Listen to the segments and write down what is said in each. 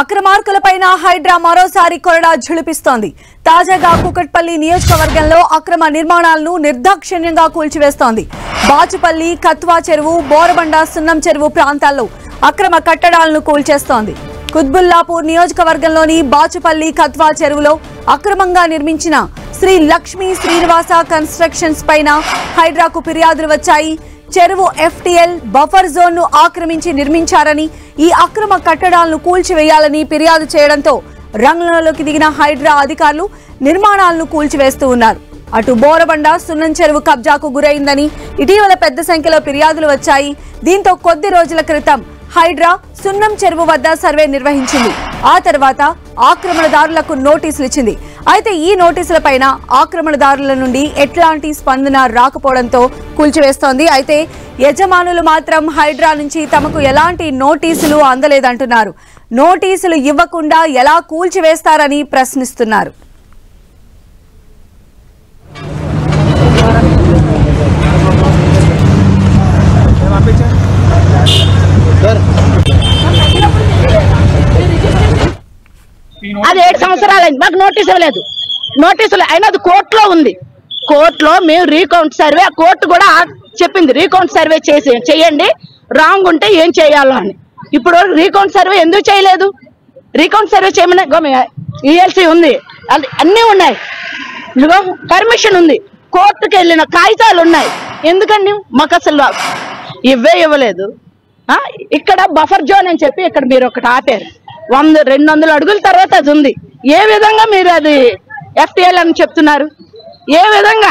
అక్రమార్కులపైన హైడ్రా మరోసారి కొరడా ఝుళిపిస్తోంది. తాజాగా కుకట్పల్లి నియోజకవర్గంలో అక్రమ నిర్మాణాలను నిర్దాక్షిణ్యంగా కూల్చివేస్తోంది. బాచుపల్లి, కత్వా చెరువు, బోరబండ, సున్నం చెరువు ప్రాంతాల్లో అక్రమ కట్టడాలను కూల్చేస్తోంది. కుత్బుల్లాపూర్ నియోజకవర్గంలోని బాచుపల్లి, కత్వా చెరువులో అక్రమంగా నిర్మించిన శ్రీ లక్ష్మీ శ్రీనివాస కన్స్ట్రక్షన్స్ పైన హైడ్రాకు ఫిర్యాదులు వచ్చాయి. చెరువు FTL బఫర్ జోన్ ను ఆక్రమించి నిర్మించారని, ఈ అక్రమ కట్టడాలను కూల్చివేయాలని ఫిర్యాదు చేయడంతో రంగంలోకి దిగిన హైడ్రా అధికారులు నిర్మాణాలను కూల్చివేస్తూ ఉన్నారు. అటు బోరబండ, సున్నం చెరువు కబ్జాకు గురైందని ఇటీవల పెద్ద సంఖ్యలో ఫిర్యాదులు వచ్చాయి. దీంతో కొద్ది రోజుల క్రితం హైడ్రా సున్నం చెరువు వద్ద సర్వే నిర్వహించింది. ఆ తర్వాత ఆక్రమణదారులకు నోటీసులు ఇచ్చింది. అయితే ఈ నోటీసులపైన ఆక్రమణదారుల నుండి ఎట్లాంటి స్పందన రాకపోవడంతో కూల్చివేస్తోంది. అయితే యజమానులు మాత్రం హైడ్రా నుంచి తమకు ఎలాంటి నోటీసులు అందలేదంటున్నారు. నోటీసులు ఇవ్వకుండా ఎలా కూల్చివేస్తారని ప్రశ్నిస్తున్నారు. అది 7 సంవత్సరాలైంది, మాకు నోటీస్ ఇవ్వలేదు. నోటీసులు అయినా అది కోర్టులో ఉంది. కోర్టులో మేము రీకౌంట్ సర్వే, కోర్టు కూడా చెప్పింది రీకౌంట్ సర్వే చేయండి, రాంగ్ ఉంటే ఏం చేయాలో అని. ఇప్పుడు రీకౌంట్ సర్వే ఎందుకు చేయలేదు? రీకౌంట్ సర్వే చేయమని ELC ఉంది, అన్నీ ఉన్నాయి, ఇదిగో పర్మిషన్ ఉంది, కోర్టుకు వెళ్ళిన కాగితాలు ఉన్నాయి. ఎందుకండి మాకు అసలు ఇవ్వలేదు. ఇక్కడ బఫర్ జోన్ అని చెప్పి ఇక్కడ మీరు ఒకటి ఆపారు. 100-200 అడుగుల తర్వాత అది ఉంది. ఏ విధంగా మీరు అది FTL అని చెప్తున్నారు? ఏ విధంగా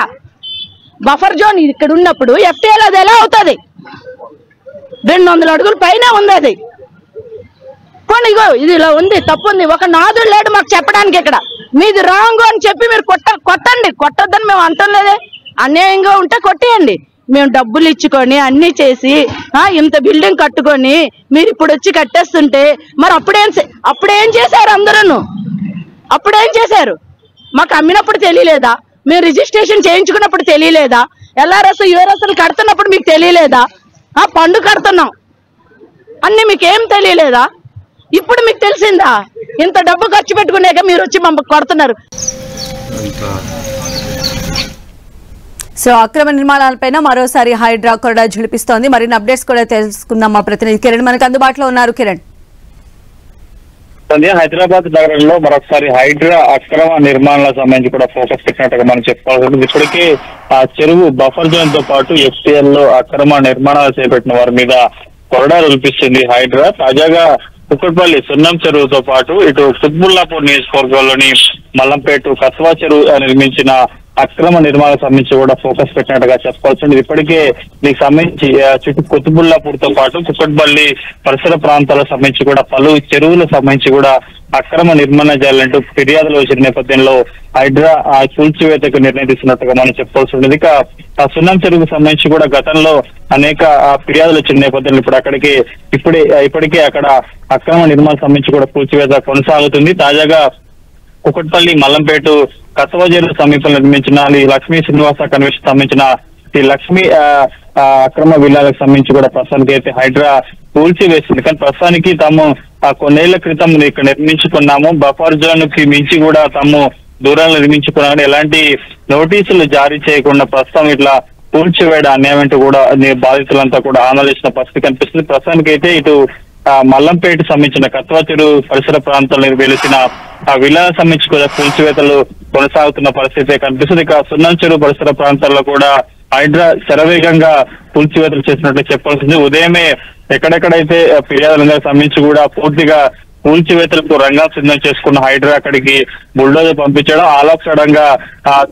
బఫర్ జోన్ ఇక్కడ ఉన్నప్పుడు FTL అది ఎలా అవుతుంది? 200 అడుగుల పైన ఉంది అది. కొన్ని ఇది ఇలా ఉంది, తప్పు ఉంది. ఒక నాదుడు లేడు మాకు చెప్పడానికి. ఇక్కడ మీది రాంగ్ అని చెప్పి మీరు కొట్టండి, కొట్టొద్దని మేము అంటాం లేదే. అన్యాయంగా ఉంటే కొట్టేయండి. మేము డబ్బులు ఇచ్చుకొని అన్ని చేసి ఇంత బిల్డింగ్ కట్టుకొని మీరు ఇప్పుడు వచ్చి కట్టేస్తుంటే మరి అప్పుడేం చేశారు? అందరూ అప్పుడేం చేశారు? మాకు అమ్మినప్పుడు తెలియలేదా? మేము రిజిస్ట్రేషన్ చేయించుకున్నప్పుడు తెలియలేదా? LRS URS కడుతున్నప్పుడు మీకు తెలియలేదా? పండు కడుతున్నాం అన్ని మీకేం తెలియలేదా? ఇప్పుడు మీకు తెలిసిందా? ఇంత డబ్బు ఖర్చు పెట్టుకునేక మీరు వచ్చి మమ్మల్ని కొడుతున్నారు. సో అక్రమ నిర్మాణాలపైన మరోసారి హైడ్రా కొరడా ఝుళిపిస్తోంది. మరిన్ని అప్డేట్స్ కూడా తెలుసుకుందాం. మా ప్రతినిధి కిరణ్ మనకు అందుబాటులో ఉన్నారు. కిరణ్, హైదరాబాద్ నగరంలో మరొకసారి హైడ్రా అక్రమ నిర్మాణాలకు సంబంధించి కూడా ఫోకస్ పెట్టినట్టుగా మనం చెప్పుకోవాల్సి ఉంటుంది. ఇప్పటికే ఆ చెరువు బఫర్ జోన్ తో పాటు FTL లో అక్రమ నిర్మాణాలు చేపట్టిన వారి మీద కొరడా రూపిస్తుంది హైడ్రా. తాజాగా కుక్కట్పల్లి సున్నం చెరువుతో పాటు ఇటు కుత్బుల్లాపూర్ నియోజకవర్గంలోని మల్లంపేట, కత్వా చెరువు నిర్మించిన అక్రమ నిర్మాణాలకు సంబంధించి కూడా ఫోకస్ పెట్టినట్టుగా చెప్పుకోవాల్సి ఉంది. ఇప్పటికే దీనికి సంబంధించి చుట్టూ కుత్బుల్లాపూర్ తో పాటు కుక్కట్పల్లి పరిసర ప్రాంతాలకు సంబంధించి కూడా పలు చెరువులకు సంబంధించి కూడా అక్రమ నిర్మాణం చేయాలంటూ ఫిర్యాదులు వచ్చిన నేపథ్యంలో హైడ్రా కూల్చివేతకు నిర్ణయం తీసుకున్నట్టుగా మనం చెప్పుకోవాల్సి ఉంది. ఇక ఆ సున్నం చెరువుకు సంబంధించి కూడా గతంలో అనేక ఫిర్యాదులు వచ్చిన నేపథ్యంలో ఇప్పుడు అక్కడికి ఇప్పటికే అక్కడ అక్రమ నిర్మాణం సంబంధించి కూడా కూల్చివేత కొనసాగుతుంది. తాజాగా కుకట్పల్లి, మల్లంపేట, కత్వా చెరువు సమీపంలో నిర్మించిన ఈ లక్ష్మీ శ్రీనివాస కన్వెన్షన్ సంబంధించిన ఈ లక్ష్మీ అక్రమ విల్లాలకు సంబంధించి కూడా ప్రస్తుతానికి అయితే హైడ్రా కూల్చివేసింది. కానీ ప్రస్తుతానికి తాము కొన్నేళ్ల క్రితం ఇక్కడ నిర్మించుకున్నాము, బఫర్ జోన్ కి మించి కూడా తాము దూరాలు నిర్మించుకున్నామని ఎలాంటి నోటీసులు జారీ చేయకుండా ప్రస్తుతం ఇట్లా కూల్చివేయడం అన్యాయం కూడా బాధితులంతా కూడా ఆందోళన పరిస్థితి కనిపిస్తుంది. ప్రస్తుతానికి అయితే ఇటు మల్లంపేట సంబంధించిన కత్వా చెరువు పరిసర ప్రాంతాల్లో వెలిసిన ఆ విల్లాలకు సంబంధించి కూడా కూల్చివేతలు కొనసాగుతున్న పరిస్థితి కనిపిస్తుంది. ఇక సున్నం చెరువు పరిసర ప్రాంతాల్లో కూడా హైడ్రా శరవేగంగా కూల్చివేతలు చేసినట్లు చెప్పాల్సింది. ఉదయమే ఎక్కడెక్కడైతే ఫిర్యాదులకు సంబంధించి కూడా పూర్తిగా కూల్చివేతలకు రంగం సిద్ధం చేసుకున్న హైడ్రా అక్కడికి బుల్డోజర్ పంపించడం, ఆలస్యంగా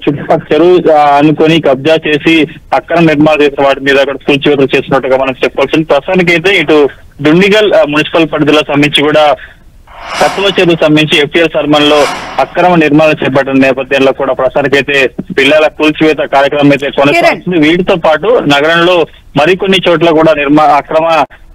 చుట్టుపక్కల చెరువు అనుకొని కబ్జా చేసి అక్రమ నిర్మాణం చేసిన వాటి మీద అక్కడ కూల్చివేతలు చేసినట్టుగా మనం చెప్పాల్సింది. ప్రస్తుతానికి అయితే ఇటు దుండిగల్ మున్సిపల్ పరిధిలో సంబంధించి కూడా కత్వా చెరువు సంబంధించి FTL సర్మన్లో అక్రమ నిర్మాణాలు చేపట్టిన నేపథ్యంలో కూడా ప్రస్తుతానికి అయితే పిల్లల కూల్చివేత కార్యక్రమం అయితే కొనసాగుతుంది. వీటితో పాటు నగరంలో మరికొన్ని చోట్ల కూడా అక్రమ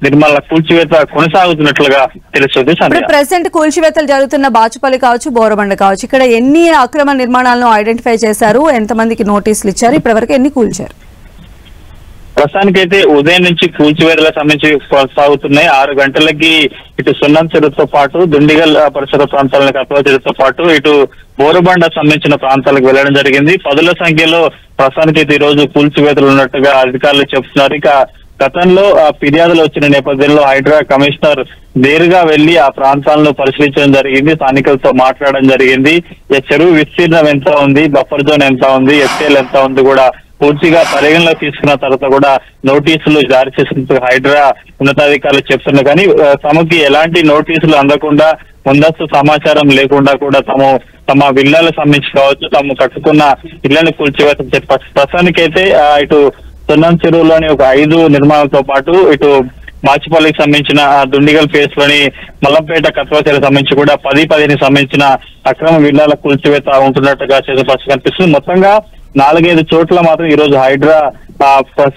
నిర్మాణాల కూల్చివేత కొనసాగుతున్నట్లుగా తెలుస్తుంది. ప్రెసెంట్ కూల్చివేతలు జరుగుతున్న బాచుపల్లి కావచ్చు, బోరబండ కావచ్చు, ఇక్కడ ఎన్ని అక్రమ నిర్మాణాలను ఐడెంటిఫై చేశారు? ఎంతమందికి నోటీసులు ఇచ్చారు? ఇప్పటివరకు ఎన్ని కూల్చారు? ప్రస్తుతానికైతే ఉదయం నుంచి కూల్చివేతలకు సంబంధించి కొనసాగుతున్నాయి. 6 గంటలకి ఇటు సున్నం చెరువుతో పాటు దుండిగల్ పరిసర ప్రాంతాలను కత్వా చెరువుతో పాటు ఇటు బోరుబండ సంబంధించిన ప్రాంతాలకు వెళ్లడం జరిగింది. పదుల సంఖ్యలో ప్రస్తుతానికైతే ఈ రోజు కూల్చివేతలు ఉన్నట్టుగా అధికారులు చెప్తున్నారు. ఇక గతంలో ఫిర్యాదులు వచ్చిన నేపథ్యంలో హైడ్రా కమిషనర్ నేరుగా వెళ్లి ఆ ప్రాంతాలను పరిశీలించడం జరిగింది. స్థానికులతో మాట్లాడడం జరిగింది. చెరువు విస్తీర్ణం ఎంత ఉంది, బఫర్ జోన్ ఎంత ఉంది, ఎఫ్టీఎల్ ఎంత ఉంది కూడా పూర్తిగా పరిగణలో తీసుకున్న తర్వాత కూడా నోటీసులు జారీ చేసినట్టు హైడ్రా ఉన్నతాధికారులు చెప్తున్నారు. కానీ తమకి ఎలాంటి నోటీసులు అందకుండా ముందస్తు సమాచారం లేకుండా కూడా తమ విల్లాలకు సంబంధించి కావచ్చు, తాము కట్టుకున్న ఇళ్లను కూల్చివేత ప్రస్తుతానికైతే ఇటు సున్నం చెరువులోని ఒక 5 నిర్మాణాలతో పాటు ఇటు మాచిపల్లికి సంబంధించిన దుండిగల్ ఫేస్ లోని మల్లంపేట కత్వా చెరువు సంబంధించి కూడా 10-15కి సంబంధించిన అక్రమ విల్లాల కూల్చివేత ఉంటున్నట్టుగా చేసే పరిస్థితి కనిపిస్తుంది. మొత్తంగా 4-5 చోట్ల మాత్రం ఈ రోజు హైడ్రా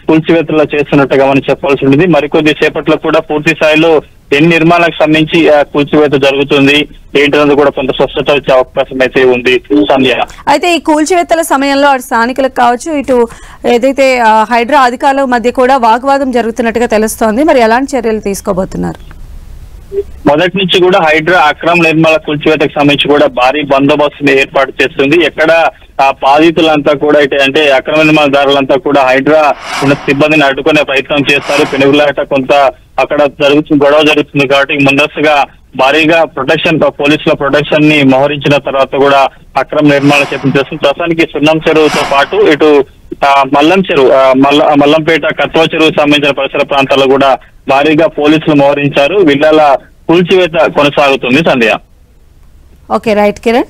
కూల్చివేతలో చేస్తున్నట్టుగా మనం చెప్పాల్సి ఉంటుంది. మరికొద్ది సేపట్లో కూడా పూర్తి స్థాయిలో ఎన్ని నిర్మాణాలకు సంబంధించి కూల్చివేత జరుగుతుంది ఏంటన్నది కూడా కొంత స్పష్టత వచ్చే అవకాశం అయితే ఉంది. సంధ్య, అయితే ఈ కూల్చివేతల సమయంలో అటు స్థానికులకు కావచ్చు, ఇటు ఏదైతే హైడ్రా అధికారుల మధ్య కూడా వాగ్వాదం జరుగుతున్నట్టుగా తెలుస్తోంది. మరి ఎలాంటి చర్యలు తీసుకోబోతున్నారు? మొదటి నుంచి కూడా హైడ్రా అక్రమ నిర్మాణ కూల్చివేతకు సంబంధించి కూడా భారీ బందోబస్తుని ఏర్పాటు చేస్తుంది. ఎక్కడ బాధితులంతా కూడా అంటే అక్రమ నిర్మాణదారులంతా కూడా హైడ్రా ఉన్న సిబ్బందిని అడ్డుకునే ప్రయత్నం చేస్తారు. పెనుగులాట కొంత అక్కడ గొడవ జరుగుతుంది కాబట్టి ముందస్తుగా భారీగా పోలీసుల ప్రొటెక్షన్ ని మోహరించిన తర్వాత కూడా అక్రమ నిర్మాణాలు చేస్తుంది. ప్రస్తుతానికి సున్నం చెరువుతో పాటు ఇటు మల్లంపేట కత్వా చెరువుకు సంబంధించిన పరిసర ప్రాంతాల్లో కూడా భారీగా పోలీసులు మోహరించారు. విల్లాల కూల్చివేత కొనసాగుతుంది. సంధ్య. Okay, right Kiran.